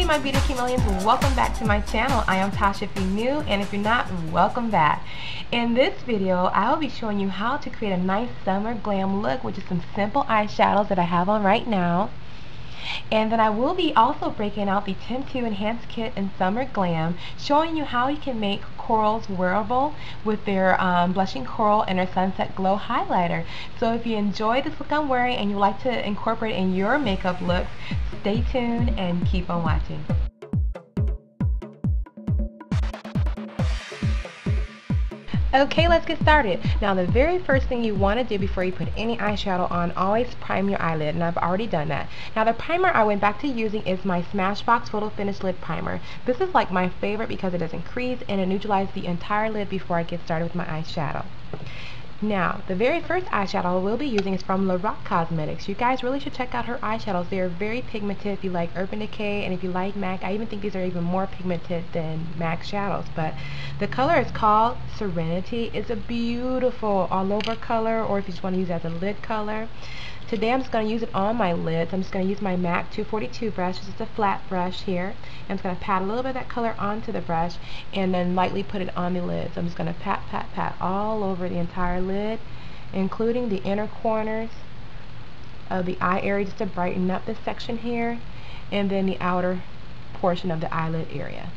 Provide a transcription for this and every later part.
my beauty chameleons, welcome back to my channel. I am Tasha if you're new, and if you're not, welcome back. In this video, I will be showing you how to create a nice summer glam look with just some simple eyeshadows that I have on right now. And then I will be also breaking out the Temptu Enhanced Kit in Summer Glam, showing you how you can make corals wearable with their blushing coral and their sunset glow highlighter. So if you enjoy this look I'm wearing and you like to incorporate in your makeup looks, stay tuned and keep on watching. Okay, let's get started. Now the very first thing you want to do before you put any eyeshadow on, always prime your eyelid, and I've already done that. Now the primer I went back to using is my Smashbox Photo Finish Lid Primer. This is like my favorite because it doesn't crease and it neutralizes the entire lid before I get started with my eyeshadow. Now, the very first eyeshadow I will be using is from La Rock Cosmetics. You guys really should check out her eyeshadows. They are very pigmented if you like Urban Decay, and if you like MAC. I even think these are even more pigmented than MAC shadows. But the color is called Serenity. It's a beautiful all over color, or if you just want to use it as a lid color. Today I'm just going to use it on my lids. I'm just going to use my MAC 242 brush. This is a flat brush here. I'm just going to pat a little bit of that color onto the brush and then lightly put it on the lids. I'm just going to pat, pat, pat all over the entire lid, including the inner corners of the eye area just to brighten up this section here, and then the outer portion of the eyelid area.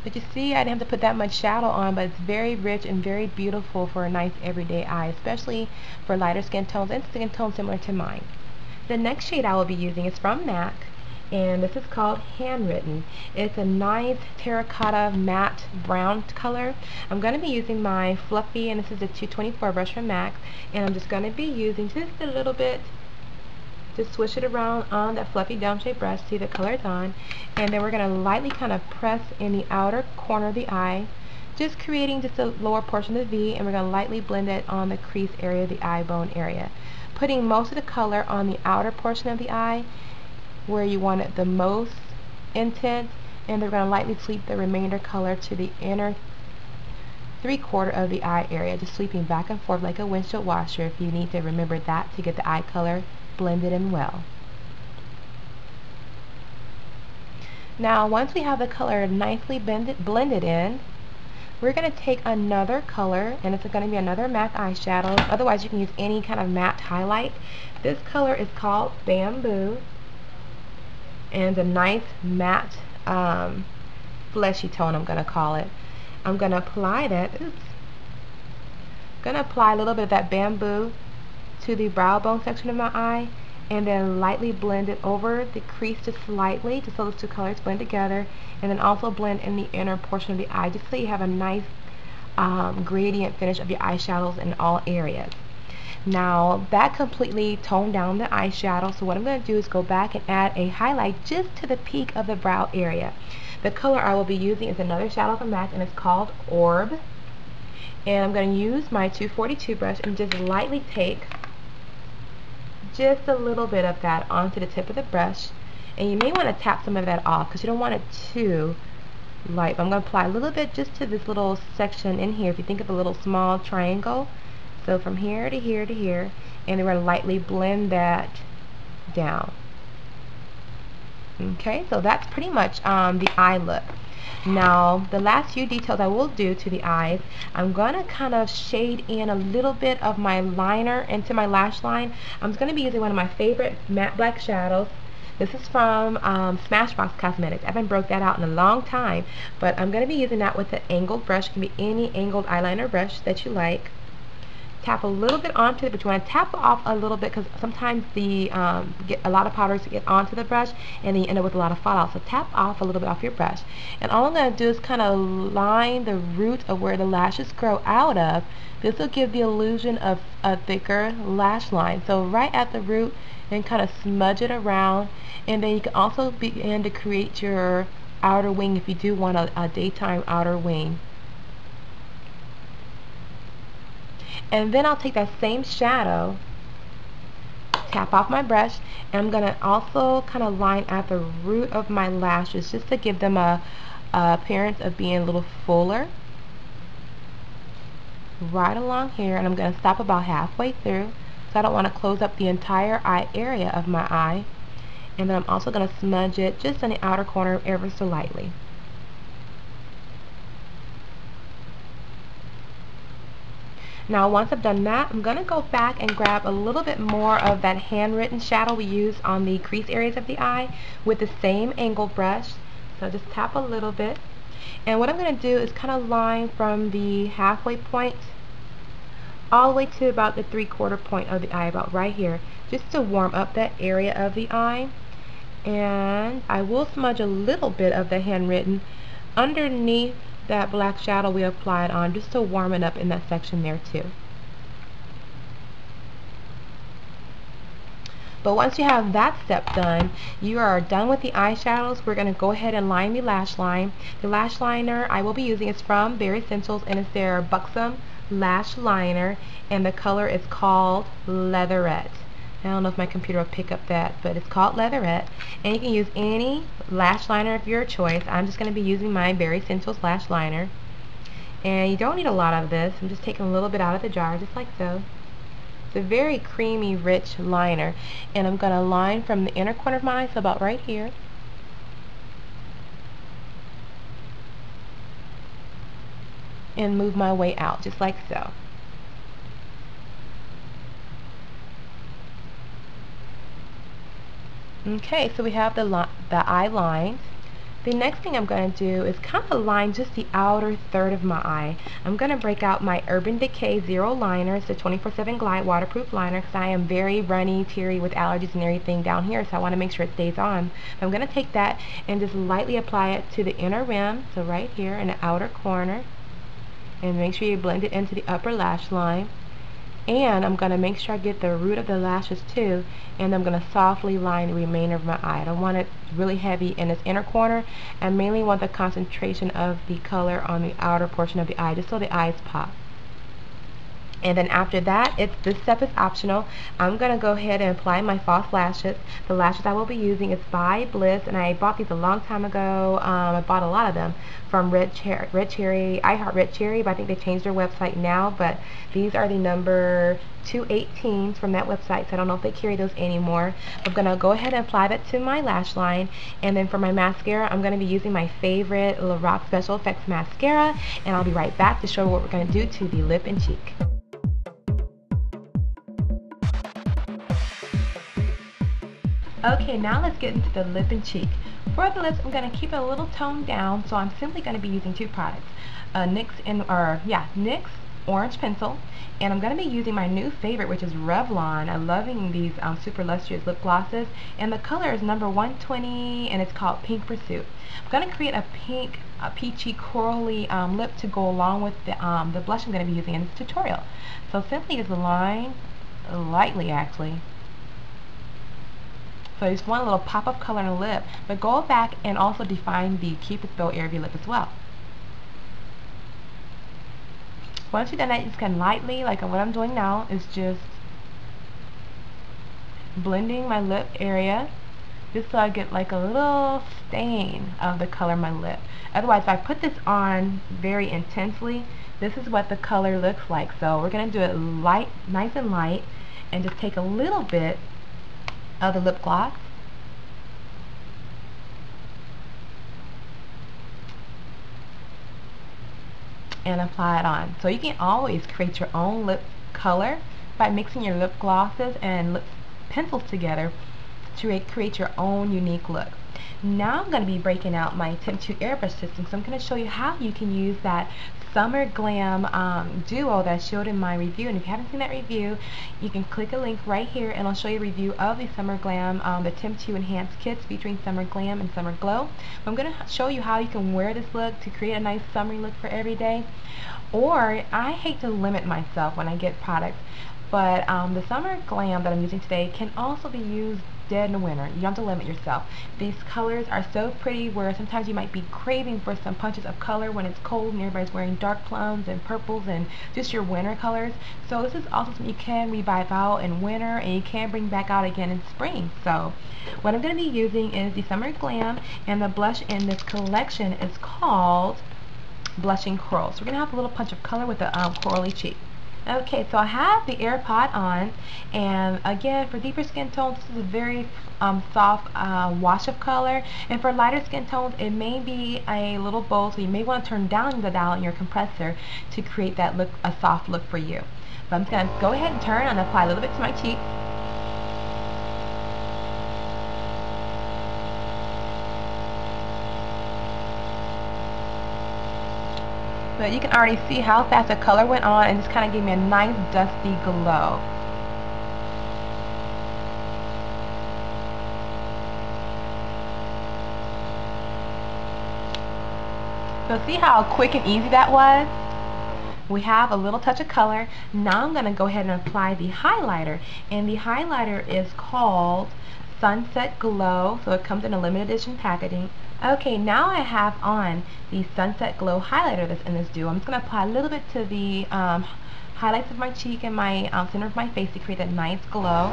But you see, I didn't have to put that much shadow on, but it's very rich and very beautiful for a nice everyday eye, especially for lighter skin tones and skin tones similar to mine. The next shade I will be using is from MAC, and this is called Handwritten. It's a nice terracotta matte brown color. I'm going to be using my fluffy, and this is a 224 brush from MAC, and I'm just going to be using just a little bit. Just swish it around on that fluffy dome-shaped brush. See, the color is on. And then we're going to lightly kind of press in the outer corner of the eye, just creating just a lower portion of the V, and we're going to lightly blend it on the crease area, the eye bone area. Putting most of the color on the outer portion of the eye, where you want it the most intense, and we're going to lightly sweep the remainder color to the inner 3/4 of the eye area, just sweeping back and forth like a windshield washer if you need to remember that to get the eye color blended in well. Now once we have the color nicely blended in, we're going to take another color, and it's going to be another MAC eyeshadow. Otherwise you can use any kind of matte highlight. This color is called Bamboo, and a nice matte fleshy tone I'm going to call it. I'm going to apply that. Going to apply a little bit of that Bamboo to the brow bone section of my eye, and then lightly blend it over the crease just slightly, just so those two colors blend together, and then also blend in the inner portion of the eye, just so you have a nice gradient finish of your eyeshadows in all areas. Now that completely toned down the eyeshadow, so what I'm going to do is go back and add a highlight just to the peak of the brow area. The color I will be using is another shadow from MAC, and it's called Orb. And I'm going to use my 242 brush and just lightly take just a little bit of that onto the tip of the brush, and you may want to tap some of that off because you don't want it too light. But I'm going to apply a little bit just to this little section in here. If you think of a little small triangle, so from here to here to here, and then we're going to lightly blend that down. Okay, so that's pretty much the eye look. Now the last few details I will do to the eyes, I'm going to kind of shade in a little bit of my liner into my lash line. I'm just going to be using one of my favorite matte black shadows. This is from Smashbox Cosmetics. I haven't broke that out in a long time, but I'm going to be using that with the angled brush. It can be any angled eyeliner brush that you like. Tap a little bit onto it, but you want to tap off a little bit because sometimes the get a lot of powders get onto the brush and then you end up with a lot of fallout. So tap off a little bit off your brush, and all I'm going to do is kind of line the root of where the lashes grow out of. This will give the illusion of a thicker lash line. So right at the root, and kind of smudge it around, and then you can also begin to create your outer wing if you do want a daytime outer wing. And then I'll take that same shadow, tap off my brush, and I'm going to also kind of line at the root of my lashes just to give them a appearance of being a little fuller. Right along here, and I'm going to stop about halfway through, so I don't want to close up the entire eye area of my eye. And then I'm also going to smudge it just on the outer corner ever so lightly. Now once I've done that, I'm going to go back and grab a little bit more of that handwritten shadow we used on the crease areas of the eye with the same angle brush. So just tap a little bit. And what I'm going to do is kind of line from the halfway point all the way to about the 3/4 point of the eye, about right here, just to warm up that area of the eye. And I will smudge a little bit of the handwritten underneath that black shadow we applied on, just to warm it up in that section there too. But once you have that step done, you are done with the eyeshadows. We're going to go ahead and line the lash line. The lash liner I will be using is from Bare Essentials, and it's their Buxom Lash Liner, and the color is called Leatherette. I don't know if my computer will pick up that, but it's called Leatherette. And you can use any lash liner of your choice. I'm just going to be using my Bare Essentials lash liner. And you don't need a lot of this. I'm just taking a little bit out of the jar, just like so. It's a very creamy, rich liner. And I'm going to line from the inner corner of my eye, so about right here. And move my way out, just like so. Okay, so we have the eye lined. The next thing I'm going to do is kind of line just the outer third of my eye. I'm going to break out my Urban Decay Zero Liner. It's a 24/7 Glide waterproof liner because I am very runny, teary with allergies and everything down here, so I want to make sure it stays on. I'm going to take that and just lightly apply it to the inner rim, so right here in the outer corner. And make sure you blend it into the upper lash line. And I'm going to make sure I get the root of the lashes too, and I'm going to softly line the remainder of my eye. I don't want it really heavy in this inner corner. I mainly want the concentration of the color on the outer portion of the eye, just so the eyes pop. And then after that, this step is optional. I'm going to go ahead and apply my false lashes. The lashes I will be using is by Bliss, and I bought these a long time ago. I bought a lot of them from Red Cherry, I Heart Red Cherry, but I think they changed their website now. But these are the number 218s from that website, so I don't know if they carry those anymore. I'm going to go ahead and apply that to my lash line. And then for my mascara, I'm going to be using my favorite Lorac Special Effects mascara, and I'll be right back to show you what we're going to do to the lip and cheek. Okay, now let's get into the lip and cheek. For the lips, I'm going to keep it a little toned down, so I'm simply going to be using two products. NYX Orange Pencil, and I'm going to be using my new favorite, which is Revlon. I'm loving these super lustrous lip glosses, and the color is number 120, and it's called Pink Pursuit. I'm going to create a pink, peachy, corally lip to go along with the blush I'm going to be using in this tutorial. So simply just line lightly, actually. So just one little pop of color in the lip, but go back and also define the Cupid's bow area of your lip as well. Once you've done that, you just can lightly, like what I'm doing now, is just blending my lip area, just so I get like a little stain of the color of my lip. Otherwise, if I put this on very intensely, this is what the color looks like. So we're going to do it light, nice and light, and just take a little bit of the lip gloss and apply it on. So you can always create your own lip color by mixing your lip glosses and lip pencils together to create your own unique look. Now I'm going to be breaking out my Temptu airbrush system, so I'm going to show you how you can use that Summer Glam duo that I showed in my review. And if you haven't seen that review, you can click a link right here and I'll show you a review of the Summer Glam, the Temptu Enhanced Kits featuring Summer Glam and Summer Glow. I'm going to show you how you can wear this look to create a nice summery look for every day. Or, I hate to limit myself when I get products, but the Summer Glam that I'm using today can also be used dead in the winter. You don't have to limit yourself. These colors are so pretty where sometimes you might be craving for some punches of color when it's cold and everybody's wearing dark plums and purples and just your winter colors. So this is also something you can revive out in winter and you can bring back out again in spring. So what I'm going to be using is the Summer Glam, and the blush in this collection is called Blushing Coral. So we're going to have a little punch of color with the corally cheek. Okay, so I have the AirPod on, and again, for deeper skin tones, this is a very soft wash of color, and for lighter skin tones, it may be a little bold, so you may want to turn down the dial in your compressor to create that look, a soft look for you. But I'm just going to go ahead and turn and apply a little bit to my cheek. But you can already see how fast the color went on and just kind of gave me a nice dusty glow. So see how quick and easy that was? We have a little touch of color. Now I'm going to go ahead and apply the highlighter. And the highlighter is called Sunset Glow. So it comes in a limited edition packaging. Okay, now I have on the Sunset Glow highlighter that's in this duo. I'm just going to apply a little bit to the highlights of my cheek and my center of my face to create that nice glow.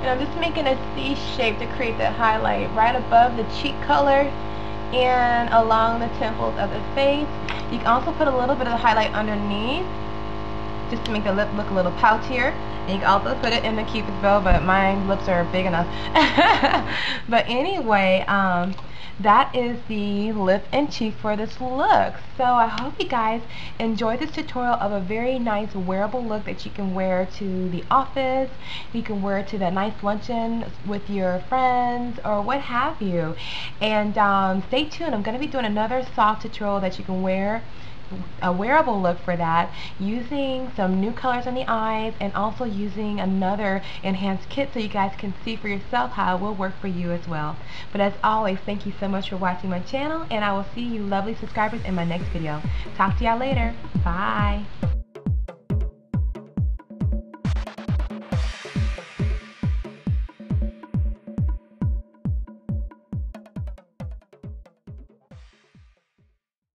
And I'm just making a C shape to create that highlight right above the cheek color and along the temples of the face. You can also put a little bit of the highlight underneath just to make the lip look a little poutier. And you can also put it in the cupid's bow, but my lips are big enough. But anyway, that is the lip and cheek for this look. So I hope you guys enjoyed this tutorial of a very nice wearable look that you can wear to the office. You can wear it to that nice luncheon with your friends or what have you. And stay tuned. I'm going to be doing another soft tutorial that you can wear, a wearable look for that, using some new colors on the eyes and also using another enhanced kit so you guys can see for yourself how it will work for you as well. But as always, thank you so much for watching my channel, and I will see you lovely subscribers in my next video. Talk to y'all later. Bye.